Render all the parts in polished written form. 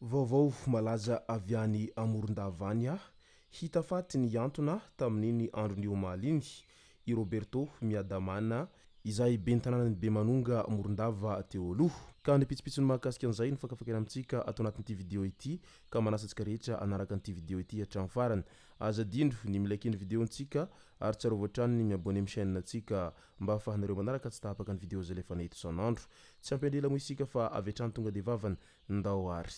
Vaovao malaza avy any Amorondavany hita fatiny antona tamin'iny andron'ny omaly iny i Roberto miadamana izay ben'ny tanànany Bemanonga Morondava teo aloha. Ka ny pitsopitsony mahakasika an'izay ny fakafakana amintsika ato anatin'ity vidéo ity ka manasa antsika rehetra anaraka an'ity vidéo ity hatramin'ny farany. Aza dindro ny milaiky ny vidéontsika ary tsarovy hatrany ny miabone amin'ny chaîne antsika mba ahafahanareo manaraka tsy tahapaka ny vidéo zay lefa neto isan'andro. Tsy ampendrela moa isika fa avy hatrany tonga de vavany ndao ary.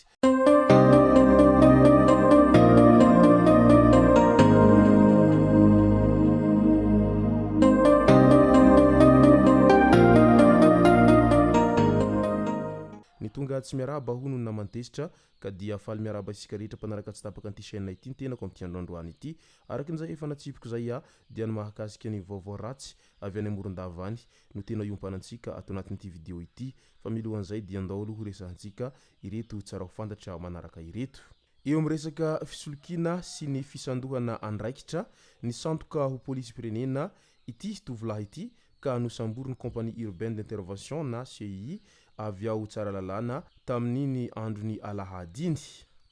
Ny tonga tsy miaraba hono namantesitra ka dia faly miaraba isika rehetra mpanaraka tsy tapaka an'ity chaîne ity tenako amin'ity androandroany ity. Arakin'izay efa natsipiko zay dia ny mahakasika ny vaovao ratsy avy any Amorondava any no tena iompanantsika ato anatin'ity vidéo ity. Fa milohan'izay dia andao aloha resahantsika ireto tsara ho fantatra manaraka ireto. Eo amin'ny resaka fisolokiana sy ny fisandohana andraikitra ny sandoka ho polisy pirenena ity tovolahy ity ka nosamboriny compagnie urbaine d'intervention na CI avy ao Tsaralalàna tamin'iny andron'ny alahady iny.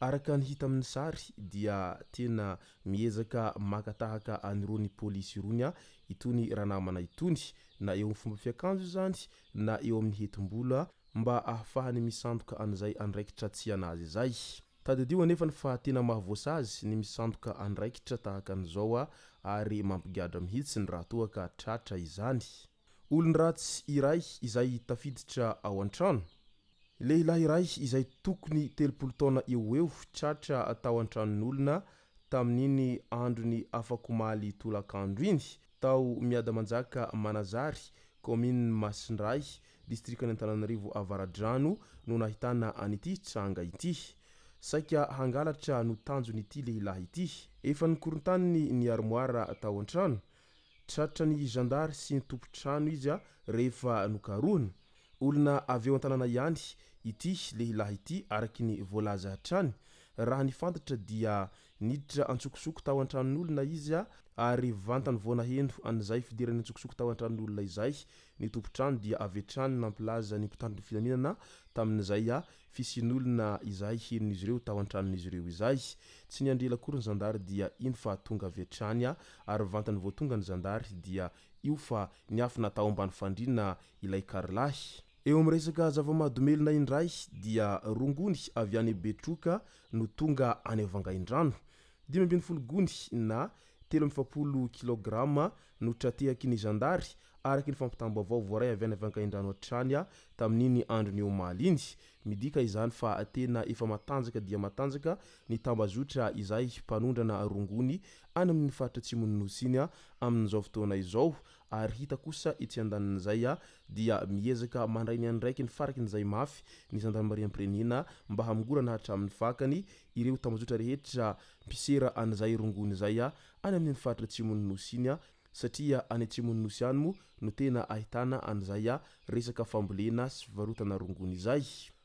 Araka ny hita amin'ny sary dia tena miezaka makatahaka anirony polisy irony itony ranamana itony na eo amin'ny fomba fiakanjo zany na eo amin'ny hetim-bola mba ahafahany misandoka an'izay andraikitra tsy anazy zay. Tadidio anefa fa tena mahavoasazy ny misandoka andraikitra tahaka an'izao ary mampigadra mihitsy ny raha toa ka tratra izany. Olon ratsy iray izay tafiditra ao an-trano. Lehilahy iray izay tokony 30 taona eo tratra tao an-tranon'olona tamin'iny andron'ny afakomaly tolakandro iny tao miadamanjaka Manazary commune Masindray district Antananarivo Avaradrano no nahitana an'ity tranga ity. Saika hangalatra no tanjon'ity lehilahy ity. Efa nikorontaniny ny armoire tao an-trano. Tratra ny gendary sy ny tompo-trano izy rehefa nokarohiny. Olona avy eo an-tanàna ihany ity lehilahy ity araky ny voalaza hatrany. Raha ny fantatra dia niditra antsokosoko tao an-tranon'olona izy ary vantany vao naheno an'izay fidirany antsokosoko tao an-tranon'olona izay. Ny tompo-trano dia avy hatrany nampilaza ny mpitandro ny filaminana tamin'izay fisian'olona izay henon'izy ireo tao an-tranon'izy ireo izay. Tsy niandrela akory ny zandary dia ino fa tonga avy hatrany ary vantany vao tonga ny zandary dia io fa niafina tao ambany fandriana ilay karlahy. Eo amin'ny resaka zava-mahadomelina indray dia rongony avy any Betroka no tonga any Avangaindrano. 520 gony na 370 kilograma no tratehaky ny zandary araky ny fampitam-baovao voaray avy any Avangaindrano hatrany tamin'iny andron'ny omaly iny. Midika izany fa tena efa matanjaka dia matanjaka ny tambazotra izay mpanondrana rongony any amin'ny faritra atsimon'ny nosy iny amin'izao fotoana izao. Ary hita kosa etsy andanin'izay dia miezaka mandray ny andraiky ny farakin'izay mafy ny gendarmerie pirenena mba hamingorana hatramin'ny fakany ireo tambazotra rehetra mpisera an'izay rongony izay any amin'ny faritra atsimon'ny nosy iny satria any atsimon'ny nosy any mo no tena ahitana an'izay resaka fambolena sy varotana rongony izay.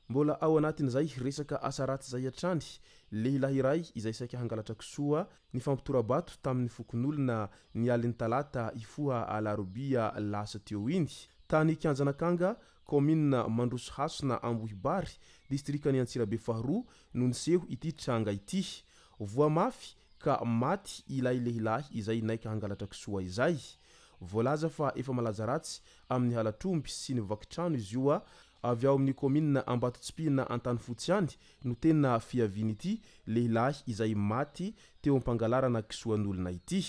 Mbola ao anatin'izay resaka asa ratsy zay hatrany. Lehilahy iray izay saika hangalatra kisoa ny fampitora-bato tamin'ny fokon'olona ny alin'ny talata ifoha alarobia lasa teo iny. Tany Kianjanakanga, commune Mandroso Hasina Ambohibary, distrikany Antsirabe faharoa no niseho ity tranga ity. Voamafy ka maty ilay lehilahy izay naika hangalatra kisoa izay. Voalaza fa efa malaza ratsy amin'ny halatromby sy ny vakitrano izy io avy ao amin'ny commune Ambatotsipina Antanifotsy any no tena fiaviany ity lehilahy izay maty teo am-pangalarana kisoan'olona ity.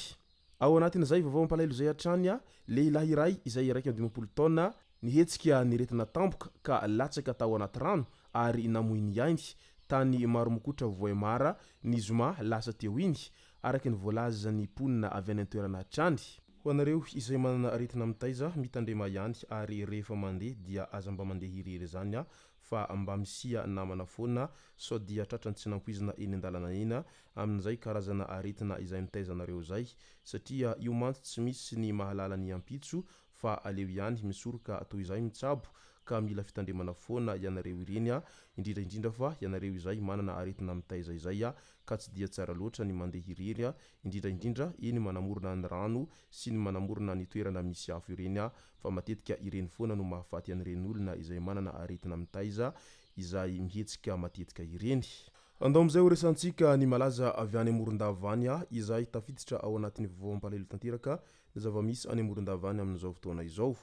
Ao anatin'izay vaovao mampalaelo zay hatrany lehilahy iray izay raiky 12 taona nihetsika niretina tampoka ka latsaka tao anaty rano ary namoy ny ainy tany Maromokotra Voemara ny zoma lasa teo iny araky ny voalaza ny ponina avy any an-toerana hatrany. Ho anareo izay manana aretina mitaiza mitandrema ihany ary rehefa mandeha dia aza mba mandeha hiriry zany fa mba misia namana foana sao dia tratrany tsy nampoizina eny an-dalana eny amin'izay karazana aretina izay mitaiza anareo zay satria io mantsy tsy misy ny mahalala ny ampitso fa aleo ihany misoroka toy izay mitsabo ka mila fitandremana foana ianareo ireny indrindra fa ianareo izay manana aretina mitaiza izay ka tsy dia tsara loatra ny mandeha irery indrindra iny manamorona ny rano sy ny manamorona ny toerana misy afo ireny fa matetika ireny foana no mahafaty an'ireny olona izay manana aretina mitaiza izay mihetsika matetika ireny. Andao amizay horesantsika ny malaza avy any Morondava any izay tafiditra ao anatin'ny vaovao-mampalahelo tanteraka ny zava-misy any Morondava any amin'izao fotoana izao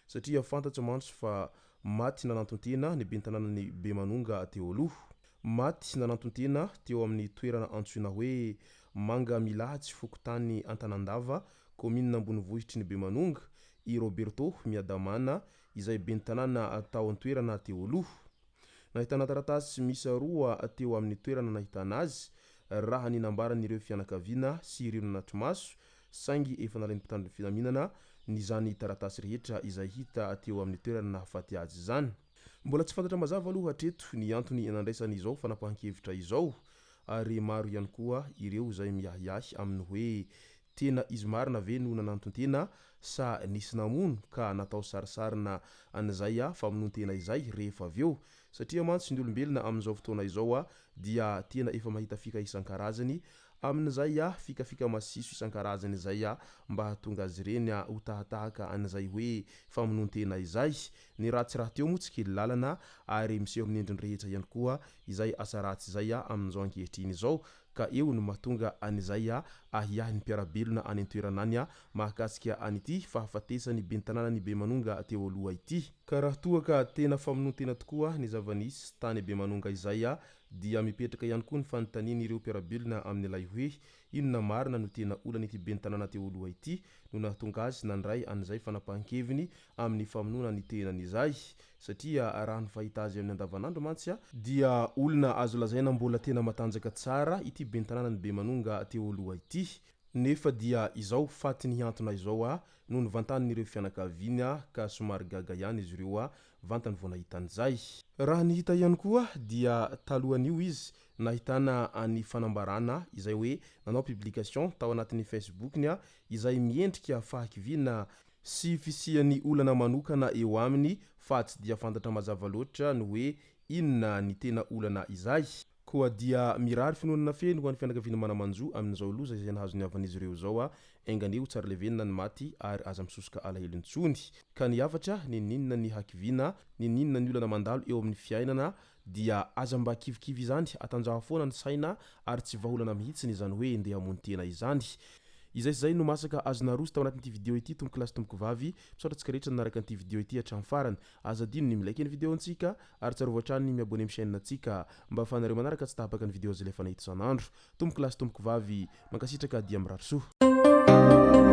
satria fantatra mantsy fa maty nananton-tena ny bentananan'ny Bemanonga teo aloha. Maty nananton-tena teo amin'ny toerana antsoina hoe Manga Milahatsy Fokotany Antanandava commune Ambonivohitry ny Bemanonga i Roberto Miadamana izay bentanana tao an-toerana teo aloha. Nahitana taratasy misy 2 teo amin'ny toerana nahitana azy raha ninambaran'ireo fianakaviana sy ireo nanatrimaso saingy efa nalainy mpitandro ny filaminana ny zany taratasy rehetra izay hita teo amin'ny toerana nahafaty azy zany. Mbola tsy fantatra mazava aloha hatreto ny antony nandraisany izao fanapahan-kevitra izao ary maro ihany koa ireo izay miahiahy amin'ny hoe tena izy marina ve no nananton-tena sa nisy namono ka natao sarisarina an'izay famonon-tena izay rehefa aveo satria mantsy ny olombelona amin'izao fotoana izao dia tena efa mahita fika isan-karazany amin'izay fikafika masiso isan-karazany izay mba hahatonga azy ireny ho tahatahaka an'izay hoe famonon-tena izay. Ny ratsy raha teo moa tsy kely lalana ary miseho amin'ny endriny rehetra ihany koa izay asa ratsy izay amin'izao ankehitriny izao ka eo no mahatonga an'izay ahiahin'ny mpiarabelona any an-toerana any mahakasika an'ity fahafatesany bentananan'ny Bemanonga teo aloha ity. Ka raha toa ka tena famonon-tena tokoa ny zava-nisy tany Bemanonga izay dia mipetraka ihany koa ny fanontanian'ireo mpiarabelona amin'ny lay hoe inona marina no tena olana ity bentanana teo aloha ity no nahatonga azy nandray an'izay fanapahan-keviny amin'ny famonona ny tenany izay satria raha ny fahita azy amin'ny andavanandro mantsy dia olona azo lazaina mbola tena matanjaka tsara ity bentananan'ny Bemanonga teo aloha ity nefa dia izao faty ny antona izao no ny vantanin'ireo fianakaviana ka somary gaga ihany izy ireo vantany vao nahitan'izay. Raha ny hita ihany koa dia talohan'io izy nahitana any fanambarana izay hoe nanao publication tao anatin'ny Facebook-ny izay miendrika fahakiviana sy fisian'ny olana manokana eo aminy fa tsy dia fantatra mazava loatra ny hoe inona ny tena olana izay. Koa dia mirary finoanana feno ho an'ny fianakaviana manamanjo amin'izao loza izay nahazo ny havan'izy ireo zao enganeo tsara levenina ny maty ary aza misosoka alahelo intsony ka ny afatra ninninona ny hakiviana ninninona ny olana mandalo eo amin'ny fiainana dia aza mba kivikivy izany atanjaha foana ny saina ary tsy vaholana mihitsiny izany hoe ndeha hamono tena izany. Izay zay no masaka azona roso tao anatin'ity video ity tompoko lasy tompoko vavy misaotratsika rehetra nanaraka an'ity video ity hatramin'ny farany aza dino ny milaiky ny video antsika ary tsara voatrany ny miabone amin'ny chaîne antsika mba ahafahanareo manaraka tsy tahapaka ny video azy lefa nahita isan'andro. Tompoko lasy tompoko vavy mankasitraka dia mirary soa.